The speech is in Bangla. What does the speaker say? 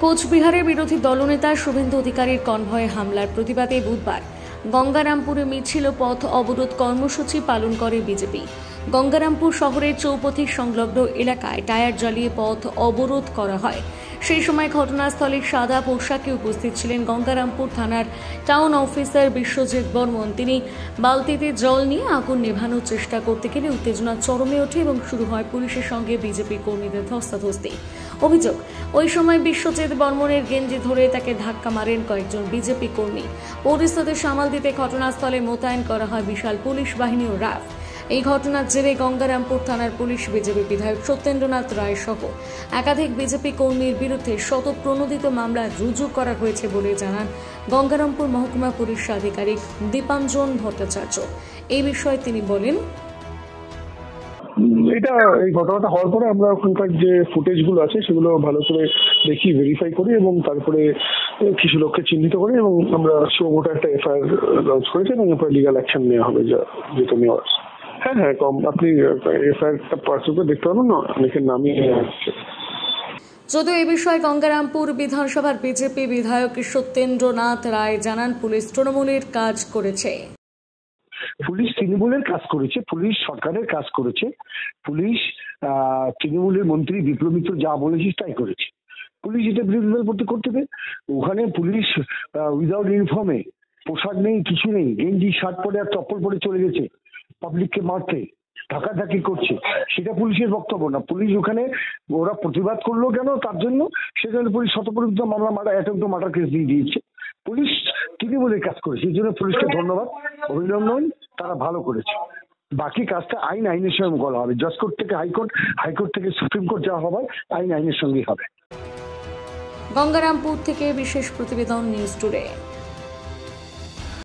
কোচবিহারের বিরোধী দলনেতা শুভেন্দু অধিকারীর কনভয়ে হামলার প্রতিবাদে বুধবার গঙ্গারামপুরে মিছিল পথ অবরোধ কর্মসূচি পালন করে বিজেপি। গঙ্গারামপুর শহরের চৌপথি সংলগ্ন এলাকায় টায়ার জ্বালিয়ে পথ অবরোধ করা হয়। সেই সময় ঘটনাস্থলে সাদা পোশাকে উপস্থিত ছিলেন গঙ্গারামপুর থানার টাউন অফিসার বিশ্বজিৎ বর্মন। তিনি বালতিতে জল নিয়ে আগুন নেভানোর চেষ্টা করতে গেলে উত্তেজনা চরমে ওঠে এবং শুরু হয় পুলিশের সঙ্গে বিজেপি কর্মীদের ধস্তাধস্তি। অভিযোগ, ওই সময় বিশ্বজিৎ বর্মনের গেঞ্জি ধরে তাকে ধাক্কা মারেন কয়েকজন বিজেপি কর্মী। পরিস্থিতি সামাল দিতে ঘটনাস্থলে মোতায়েন করা হয় বিশাল পুলিশ বাহিনী ও র্যাব। এই ঘটনার জেরে গঙ্গারামপুর থানার পুলিশ বিজেপি বিধায়ক সত্যেন্দ্রনাথ রায় সহ একাধিক বিজেপি কর্মীর বিরুদ্ধে শতপ্রণোদিত মামলা রুজু করা হয়েছে বলে জানান গঙ্গারামপুর মহকুমা পুলিশ আধিকারিক দীপাঞ্জন ভট্টাচার্য। এই বিষয়ে তিনি বলেন, এই ঘটনাটা হওয়ার পরে আমরা ওখানকার যে ফুটেজ গুলো আছে সেগুলো ভালো করে দেখি, ভেরিফাই করি এবং তারপরে কিছু লোককে চিহ্নিত করি এবং আমরা সুমোটো একটা এফআইআর লঞ্চ করেছি এবং এরপর লিগাল অ্যাকশন নেওয়া হবে যেটা নেওয়া আছে। হ্যাঁ, আপনি এফআইআরটা পার্সেলটা দেখতে পাবেন না, অনেকের নামই আসছে। যদিও এই বিষয়ে গঙ্গারামপুর বিধানসভার বিজেপি বিধায়ক সত্যেন্দ্রনাথ রায় জানান, পুলিশ তৃণমূলের কাজ করেছে। পুলিশ তৃণমূলের কাজ করেছে, পুলিশ সরকারের কাজ করেছে, পুলিশ তৃণমূলের মন্ত্রী বিপ্লব মিত্র যা বলেছিস তাই করেছে। পুলিশ এটা বিরোধী দল করতে দেবে। ওখানে পুলিশ উইদাউট ইউনিফর্মে, পোশাক নেই, কিছু নেই, গেঞ্জি শার্ট পরে আর চপ্পল পরে চলে গেছে পাবলিককে মারতে, ধাক্কাধাক্কি করছে, সেটা পুলিশের বক্তব্য না। পুলিশ ওখানে ওরা প্রতিবাদ করলো কেন তার জন্য, সেজন্য পুলিশ শতপ্রণোদিত মামলা অ্যাটেম্প্ট টু মার্ডার কেস দিয়ে দিয়েছে। পুলিশ তৃণমূলের কাজ করেছে, এই জন্য পুলিশকে ধন্যবাদ, অভিনন্দন, তারা ভালো করেছে। বাকি কাজটা আইনের সঙ্গে বলা হবে। জজ কোর্ট থেকে হাইকোর্ট, হাইকোর্ট থেকে সুপ্রিম কোর্ট যা হবে আইনের সঙ্গেই হবে। গঙ্গারামপুর থেকে বিশেষ প্রতিবেদন, নিউজ টুডে।